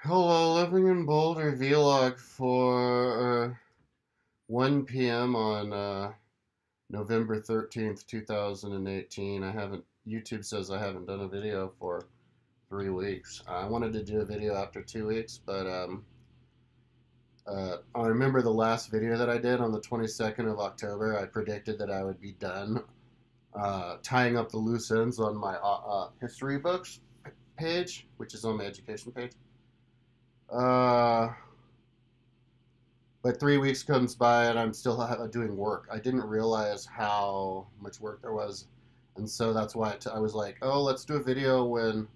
Hello, living in Boulder vlog for 1 p.m. on November 13th, 2018. YouTube says I haven't done a video for 3 weeks. I wanted to do a video after 2 weeks, but I remember the last video that I did on the 22nd of October. I predicted that I would be done tying up the loose ends on my history books page, which is on my education page. Uh, But 3 weeks comes by and I'm still doing work. I didn't realize how much work there was, and so that's why I was like, "Oh, let's do a video when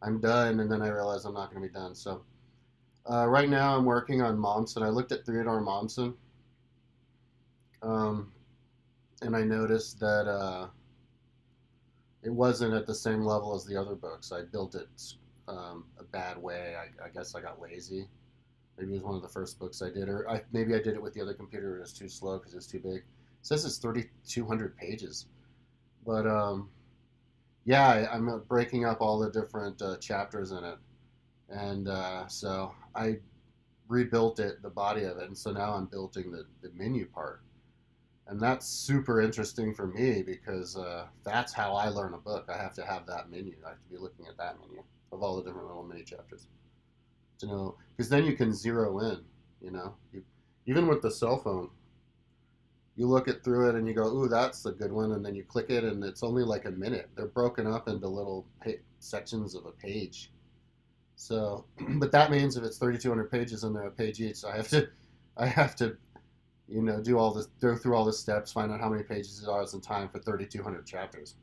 I'm done." And then I realized I'm not going to be done. So right now I'm working on Momsen. I looked at Theodore Momsen, um, and I noticed that it wasn't at the same level as the other books. I built it a bad way. I guess I got lazy. Maybe it was one of the first books I did, or maybe I did it with the other computer and it was too slow because it's too big. It says it's 3,200 pages, but yeah, I'm breaking up all the different chapters in it, and so I rebuilt it, the body of it, and so now I'm building the menu part, and that's super interesting for me because that's how I learn a book. I have to have that menu. I have to be looking at that menu of all the different little mini chapters to know, because then you can zero in. Even with the cell phone, you look it through it and you go, "Ooh, that's a good one," and then you click it, and it's only like a minute. They're broken up into little sections of a page. So, but that means if it's 3,200 pages and they're a page each, so I have to, do all this, go through all the steps, find out how many pages it is in time for 3,200 chapters.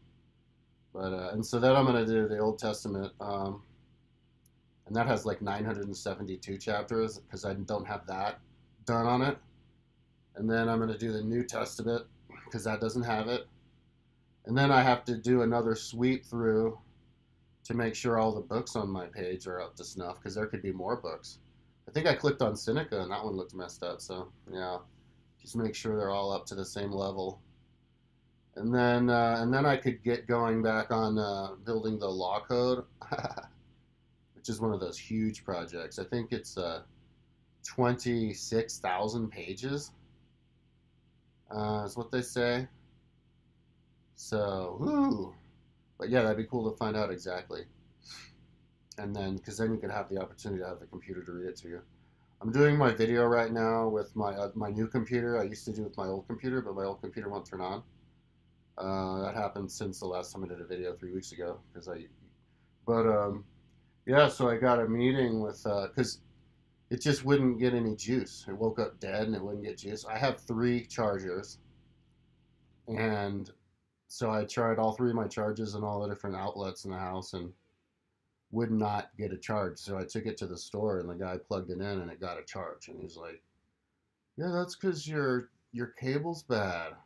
But and so then I'm gonna do the Old Testament, and that has like 972 chapters because I don't have that done on it. And then I'm going to do the New Testament because that doesn't have it. And then I have to do another sweep through to make sure all the books on my page are up to snuff because there could be more books. I think I clicked on Seneca and that one looked messed up. So yeah, just make sure they're all up to the same level. And then I could get going back on building the law code, which is one of those huge projects. I think it's 26,000 pages, is what they say. So, whoo. But yeah, that'd be cool to find out exactly. And then, because then you could have the opportunity to have the computer to read it to you. I'm doing my video right now with my new computer. I used to do with my old computer, but my old computer won't turn on. That happened since the last time I did a video 3 weeks ago. But yeah, so I got a meeting with, because it just wouldn't get any juice. It woke up dead and it wouldn't get juice. I have three chargers, and so I tried all three of my charges and all the different outlets in the house and would not get a charge. So I took it to the store and the guy plugged it in and it got a charge. And he's like, "Yeah, that's because your cable's bad."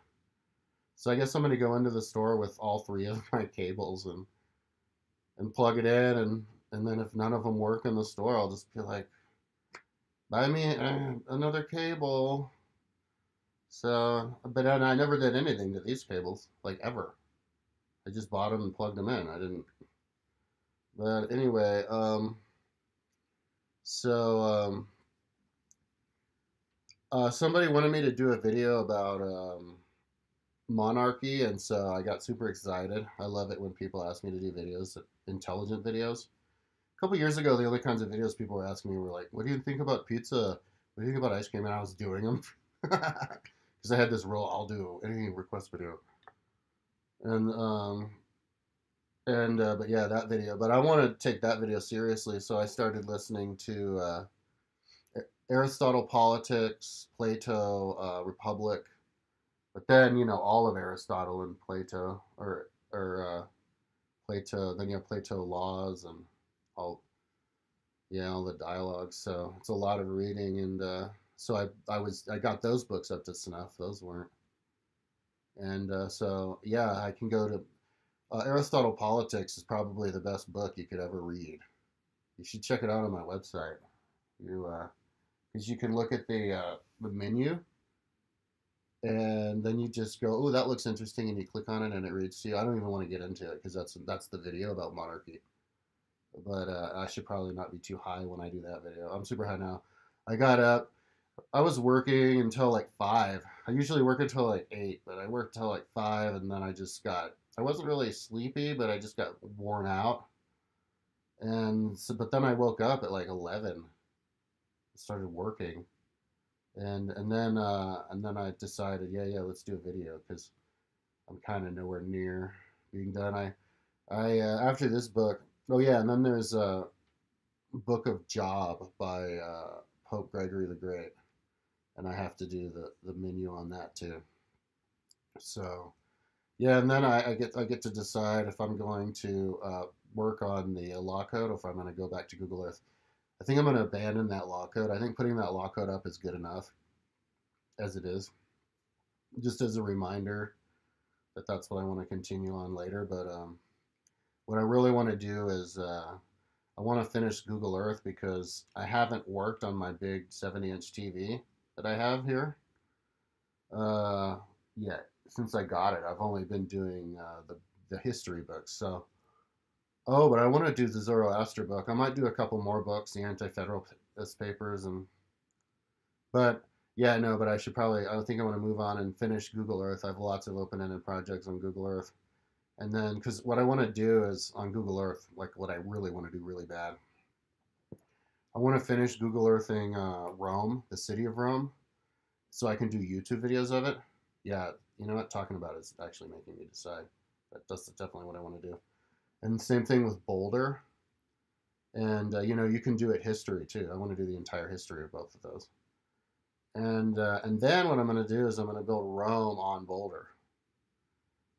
So I guess I'm gonna go into the store with all three of my cables and plug it in, and then if none of them work in the store, I'll just be like, "Buy me another cable." So, but then I never did anything to these cables, like ever. I just bought them and plugged them in. I didn't. But anyway, so somebody wanted me to do a video about monarchy, and so I got super excited. I love it when people ask me to do videos, intelligent videos. A couple years ago, the only kinds of videos people were asking me were like, "What do you think about pizza? What do you think about ice cream?" And I was doing them because I had this rule: I'll do any request video. And but yeah, that video. But I want to take that video seriously, so I started listening to Aristotle Politics, Plato, Republic, but then all of Aristotle and Plato, or Plato. Then you have Plato Laws and all, yeah, all the dialogues. So it's a lot of reading, and so I got those books up to snuff. Those weren't, and so yeah, I can go to Aristotle Politics is probably the best book you could ever read. You should check it out on my website. You because you can look at the menu, and then you just go, "Oh, that looks interesting," and you click on it, and it reads to you. I don't even want to get into it because that's the video about monarchy. but I should probably not be too high when I do that video. I'm super high now. I got up. I was working until like 5. I usually work until like 8, but I worked until like 5, and then I just got. I wasn't really sleepy, but I just got worn out. And so, but then I woke up at like 11, started working, and then I decided, yeah, let's do a video because I'm kind of nowhere near being done. I after this book. Oh yeah, and then there's a book of Job by Pope Gregory the Great, and I have to do the menu on that too. So yeah, and then I get to decide if I'm going to work on the law code or if I'm going to go back to Google Earth. I think I'm going to abandon that law code. I think putting that law code up is good enough as it is, just as a reminder that that's what I want to continue on later. But what I really want to do is I want to finish Google Earth because I haven't worked on my big 70-inch TV that I have here uh, yet. Since I got it, I've only been doing the history books. So, oh, but I want to do the Zoroaster book. I might do a couple more books, the Anti-Federalist Papers, and but yeah, no, but I should probably. I think I want to move on and finish Google Earth. I have lots of open-ended projects on Google Earth, and then because what I want to do is on Google Earth, like what I really want to do really bad. I want to finish Google Earthing Rome, the city of Rome, so I can do YouTube videos of it. Yeah, you know what? Talking about it is actually making me decide. That's definitely what I want to do. And same thing with Boulder. And you can do it history too. I want to do the entire history of both of those. And then what I'm going to do is I'm going to build Rome on Boulder,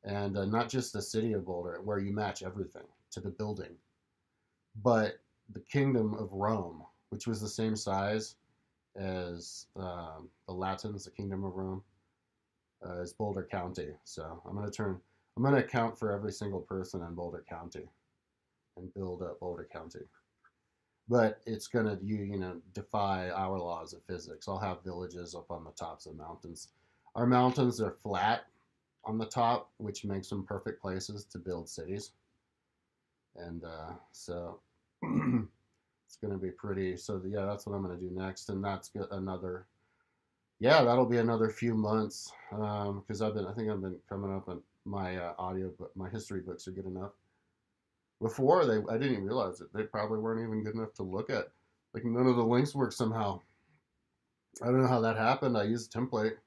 and not just the city of Boulder, where you match everything to the building, but the kingdom of Rome, which was the same size as the Latins, the kingdom of Rome, is Boulder County. So I'm going to account for every single person in Boulder County and build up Boulder County. But it's going to defy our laws of physics. I'll have villages up on the tops of mountains. Our mountains are flat on the top, which makes them perfect places to build cities. And so it's going to be pretty. So yeah, that's what I'm going to do next, and that's another. Yeah, that'll be another few months because I think I've been coming up on my audio, but my history books are good enough. Before I didn't even realize it. They probably weren't even good enough to look at. Like none of the links work somehow. I don't know how that happened. I used a template,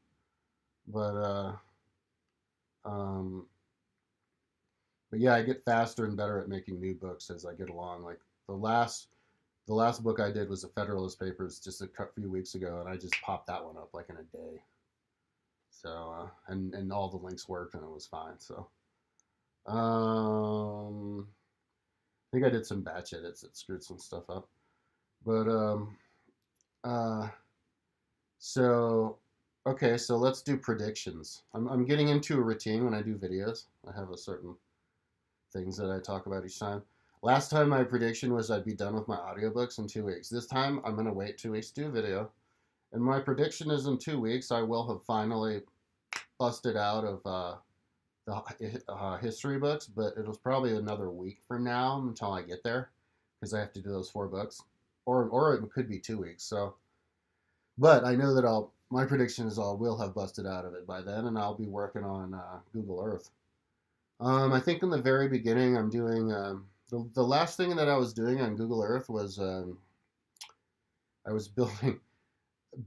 but um, but yeah, I get faster and better at making new books as I get along. Like the last the last book I did was the Federalist Papers just a few weeks ago, and I just popped that one up like in a day. So and all the links worked and it was fine. So I think I did some batch edits that screwed some stuff up, but uh, so okay, so let's do predictions. I'm getting into a routine when I do videos. I have a certain things that I talk about each time. Last time my prediction was I'd be done with my audiobooks in 2 weeks. This time I'm gonna wait 2 weeks to do a video. And my prediction is in 2 weeks I will have finally busted out of the history books, but it'll probably another week from now until I get there because I have to do those 4 books, or it could be 2 weeks. So, but I know that my prediction is I will have busted out of it by then, and I'll be working on Google Earth. I think in the very beginning, I'm doing the last thing that I was doing on Google Earth was I was building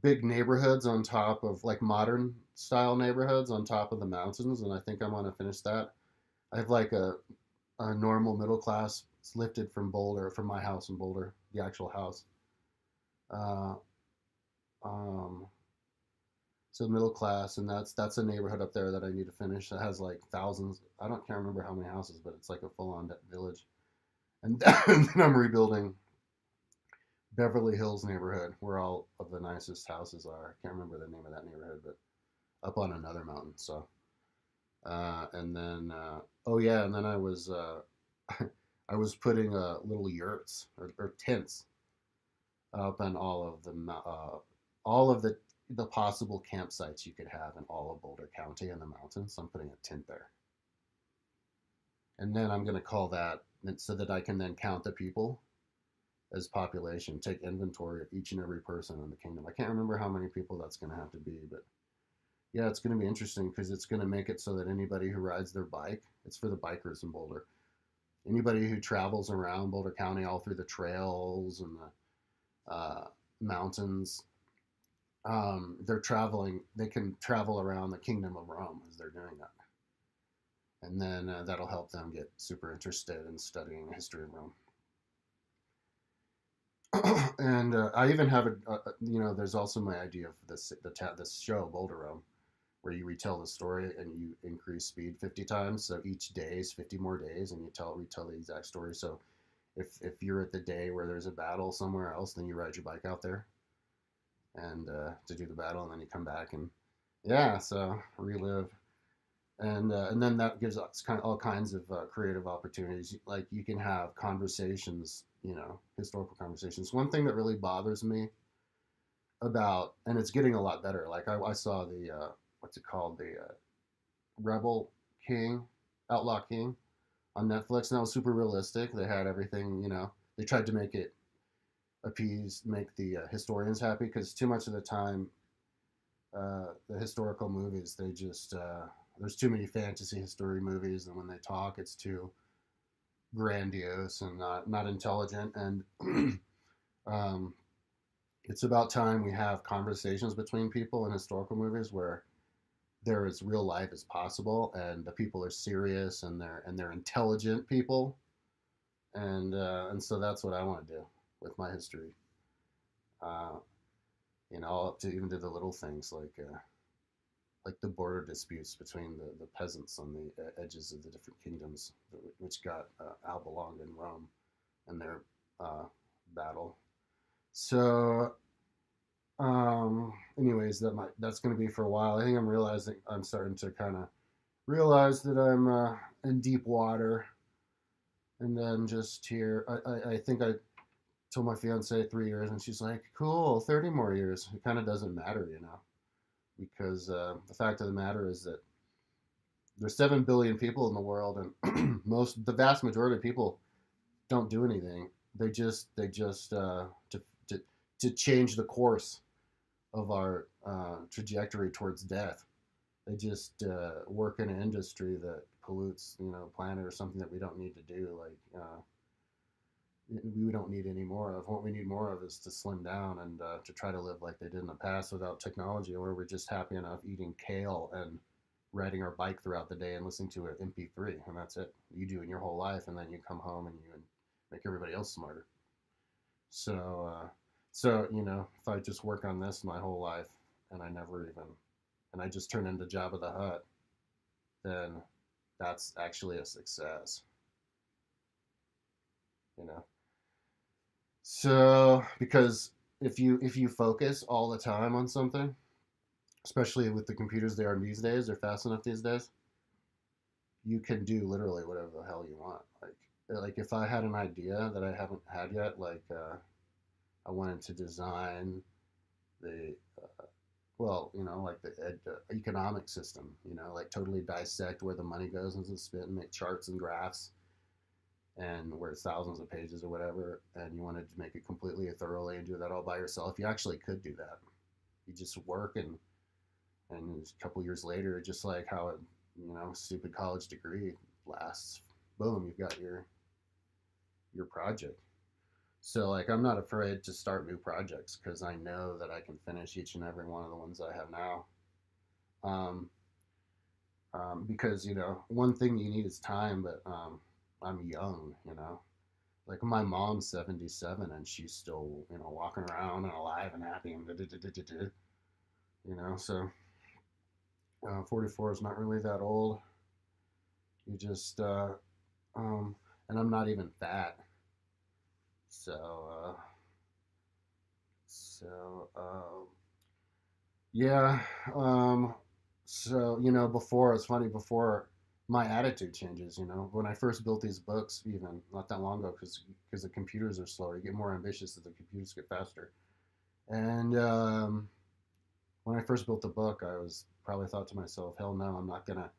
big neighborhoods on top of like modern style neighborhoods on top of the mountains, and I think I'm gonna finish that. I have like a normal middle class. It's lifted from Boulder, from my house in Boulder, the actual house. Uh, um, so middle class, and that's a neighborhood up there that I need to finish. That has like thousands. Can't remember how many houses, but it's like a full on village. And then I'm rebuilding Beverly Hills neighborhood, where all of the nicest houses are. I can't remember the name of that neighborhood, but up on another mountain. So, and then oh yeah, and then I was I was putting little yurts or tents up on all of the possible campsites you could have in all of Boulder County in the mountains. So I'm putting a tent there, and then I'm gonna call that so that I can then count the people as population, take inventory of each and every person in the kingdom. I can't remember how many people that's going to have to be, but yeah, it's going to be interesting because it's going to make it so that anybody who rides their bike, it's for the bikers in Boulder. Anybody who travels around Boulder County all through the trails and the mountains, they're traveling. They can travel around the Kingdom of Rome as they're doing that, and then that'll help them get super interested in studying the history of Rome. And I even have there's also my idea of this show Boulder Rome, where you retell the story and you increase speed 50 times. So each day is 50 more days, and you retell the exact story. So if you're at the day where there's a battle somewhere else, then you ride your bike out there and to do the battle, and then you come back and yeah, so relive. And then that gives us all kinds of creative opportunities. Like you can have conversations, historical conversations. One thing that really bothers me about, and it's getting a lot better. Like I saw the what's it called, the Rebel King, Outlaw King on Netflix, and that was super realistic. They had everything, They tried to make it make the historians happy because too much of the time, the historical movies, they just there's too many fantasy history movies, and when they talk, it's too grandiose and not intelligent. And um, it's about time we have conversations between people in historical movies where they're as real life as possible, and the people are serious and they're intelligent people, and so that's what I want to do with my history. Uh, up to even to the little things like the border disputes between the peasants on the edges of the different kingdoms, which got outbelonged in Rome and their uh, battle. So, anyways, that's going to be for a while. I think I'm starting to kind of realize that I'm in deep water, and I'm just here. I think I told my fiance 3 years, and she's like, "Cool, 30 more years." It kind of doesn't matter, because the fact of the matter is that there's 7 billion people in the world, and the vast majority of people don't do anything. They just to to change the course of our trajectory towards death. They just work in an industry that pollutes, planet or something that we don't need to do. Like we don't need any more of. What we need more of is to slim down and to try to live like they did in the past without technology, where we're just happy enough eating kale and riding our bike throughout the day and listening to an MP3, and that's it. You do in your whole life, and then you come home and you make everybody else smarter. So, if I just work on this my whole life, and I just turn into Jabba the Hutt, then that's actually a success, you know. So because if you focus all the time on something, especially with the computers they are these days, they're fast enough these days, you can do literally whatever the hell you want. Like if I had an idea that I haven't had yet, like I wanted to design the well, like the economic system, like totally dissect where the money goes into spit and make charts and graphs and where it's thousands of pages or whatever, and you wanted to make it completely thoroughly and do that all by yourself, you actually could do that. You just work, and a couple years later, just like how a stupid college degree lasts, boom, you've got your project. So like I'm not afraid to start new projects because I know that I can finish each and every one of the ones I have now. Um, because one thing you need is time, but I'm young, like my mom's 77 and she's still walking around and alive and happy and so 44 is not really that old. You just um, and I'm not even fat, so so yeah. um, so before, it's funny, before my attitude changes, when I first built these books, even not that long ago, because the computers are slower, you get more ambitious as the computers get faster. And when I first built the book, I was probably thought to myself, hell no, I'm not gonna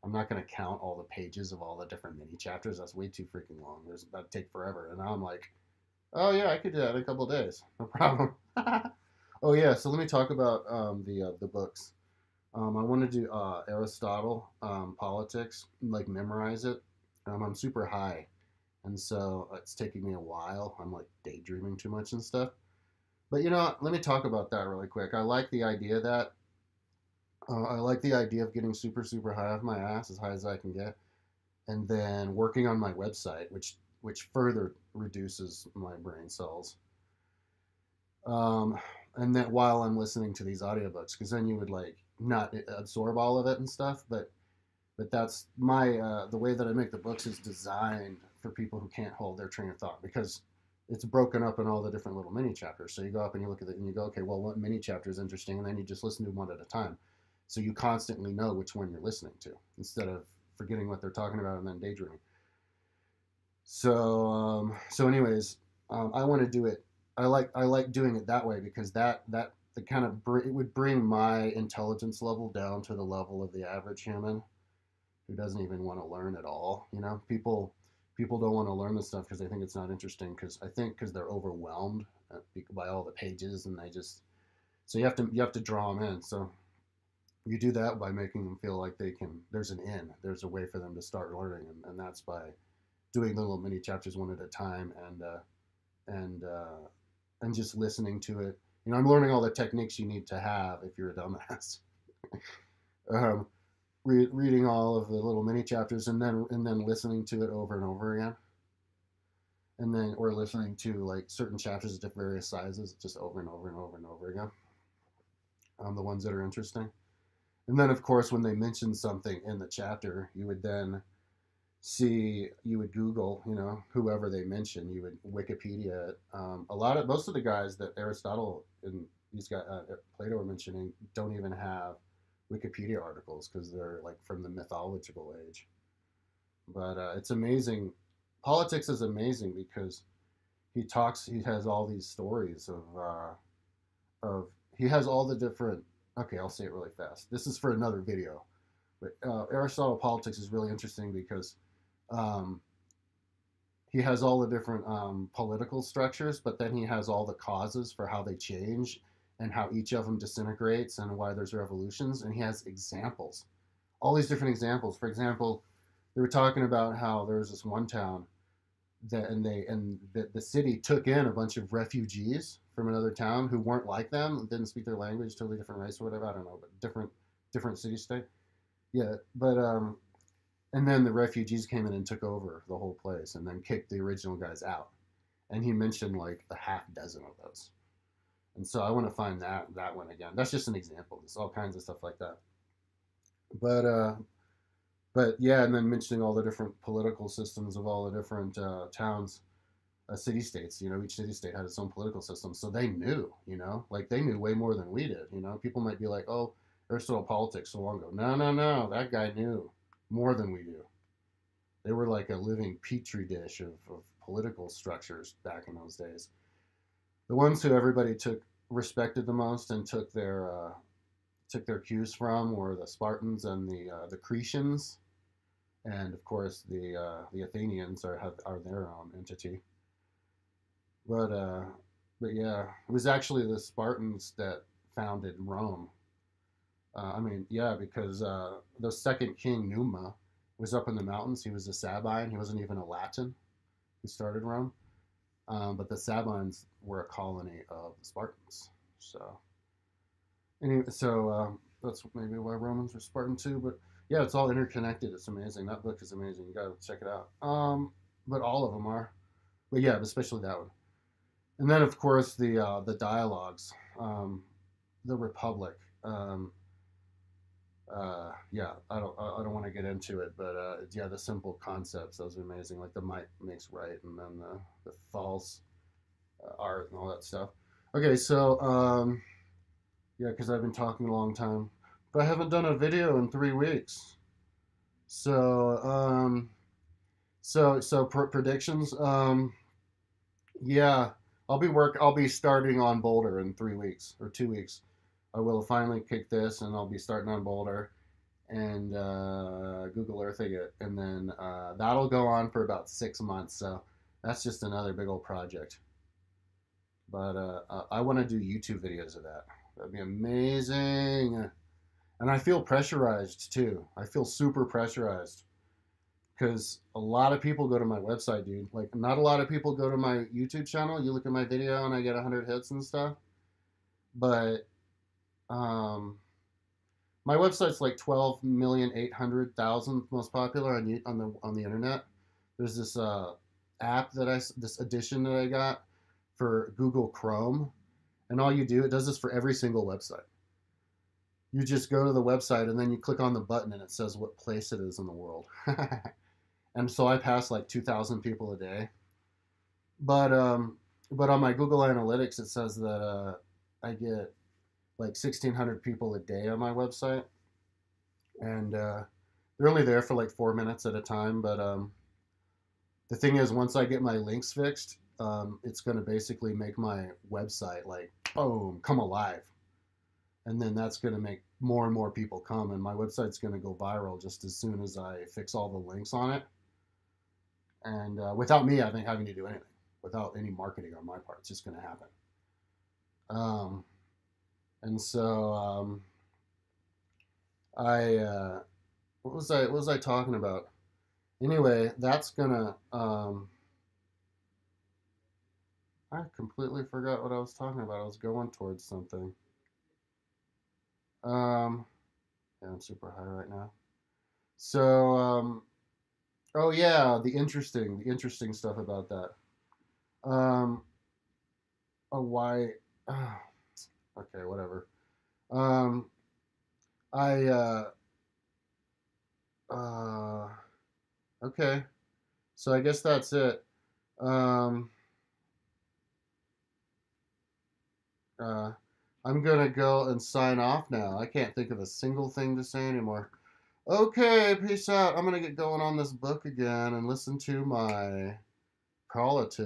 I'm not going to count all the pages of all the different mini chapters. That's way too freaking long. That'd take forever. And now I'm like, oh yeah, I could do that in a couple of days. No problem. Oh yeah, so let me talk about the books. I want to do Aristotle, politics, like memorize it. I'm super high, and so it's taking me a while. I'm like daydreaming too much and stuff. But you know, let me talk about that really quick. I like the idea of getting super super high off my ass, as high as I can get, and then working on my website, which further reduces my brain cells. Um, and then while I'm listening to these audiobooks, because then you would like not absorb all of it and stuff, but that's my the way that I make the books is designed for people who can't hold their train of thought because it's broken up in all the different little mini chapters. So you go up and you look at it and you go, okay, well, what mini chapter is interesting, and then you just listen to one at a time. So you constantly know which one you're listening to instead of forgetting what they're talking about and then daydreaming. Anyways, I want to do it. I like doing it that way because that the kind of it would bring my intelligence level down to the level of the average human who doesn't even want to learn at all. You know, people don't want to learn this stuff because they think it's not interesting. Because they're overwhelmed by all the pages and they just so you have to draw them in. So you do that by making them feel like they can. There's an in. There's a way for them to start learning, and that's by doing little mini chapters one at a time and and just listening to it. You know, I'm learning all the techniques you need to have if you're a dumbass. um, reading all of the little mini chapters and then listening to it over and over again, and then or listening to like certain chapters at various sizes just over and over and over and over again. The ones that are interesting, and then of course when they mention something in the chapter, you would Google, you know, whoever they mention, you would Wikipedia it. Most of the guys that Aristotle and these guys, Plato were mentioning, don't even have Wikipedia articles because they're like from the mythological age. But it's amazing. Politics is amazing because he has all these stories of, he has all the different, okay, I'll say it really fast. This is for another video. But Aristotle politics is really interesting because um, he has all the different political structures, but then he has all the causes for how they change and how each of them disintegrates and why there's revolutions. And he has examples, all these different examples. For example, they were talking about how there was this one town the city took in a bunch of refugees from another town who weren't like them, didn't speak their language, totally different race or whatever. I don't know, but different city state. Yeah, but and then the refugees came in and took over the whole place and then kicked the original guys out. And he mentioned like a half dozen of those. And so I want to find that one again. That's just an example. There's all kinds of stuff like that. But but yeah, and then mentioning all the different political systems of all the different towns, city states. You know, each city state had its own political system, so they knew. You know, like they knew way more than we did. You know, people might be like, "Oh, Aristotle politics so long ago." No, no, no. That guy knew more than we do. They were like a living petri dish of political structures back in those days. The ones who everybody respected the most and took their cues from were the Spartans and the Cretians, and of course the Athenians are their own entity. But but yeah, it was actually the Spartans that founded Rome. I mean, yeah, because the second king Numa was up in the mountains. He was a Sabine. He wasn't even a Latin who started Rome. But the Sabines were a colony of the Spartans. So anyway, that's maybe why Romans were Spartan too. But yeah, it's all interconnected. It's amazing. That book is amazing. You gotta check it out. But all of them are. But yeah, especially that one. And then of course the dialogues, the Republic. Yeah, I don't want to get into it, but yeah, the simple concepts, those are amazing. Like the might makes right, and then the false art and all that stuff. Okay, so yeah, because I've been talking a long time, but I haven't done a video in 3 weeks. So predictions. Yeah, I'll be starting on Boulder in 3 weeks or 2 weeks. I will finally kick this, and I'll be starting on Boulder. and Google Earthing it, and then that'll go on for about 6 months. So that's just another big old project. But I want to do YouTube videos of that. That'd be amazing. And I feel pressurized too. I feel super pressurized because a lot of people go to my website, dude. Like, not a lot of people go to my YouTube channel. You look at my video and I get 100 hits and stuff. But um, my website's like 12,800,000 most popular on the internet. There's this app this edition that I got for Google Chrome, and all you do, it does this for every single website. You just go to the website and then you click on the button and it says what place it is in the world. And so I pass like 2,000 people a day. But but on my Google Analytics it says that I get like 1,600 people a day on my website, and they're only there for like 4 minutes at a time. But the thing is, once I get my links fixed, it's going to basically make my website like boom come alive, and then that's going to make more and more people come, and my website's going to go viral just as soon as I fix all the links on it, and without me having to do anything, without any marketing on my part, it's just going to happen. Um, and so I what was I talking about? Anyway, that's gonna I completely forgot what I was talking about. I was going towards something. Um, yeah, I'm super high right now. So oh yeah, the interesting stuff about that. Um, oh why? Uh, okay, whatever. Um, I uh okay. So I guess that's it. Um, uh, I'm gonna go and sign off now. I can't think of a single thing to say anymore. Okay, peace out. I'm gonna get going on this book again and listen to my politics.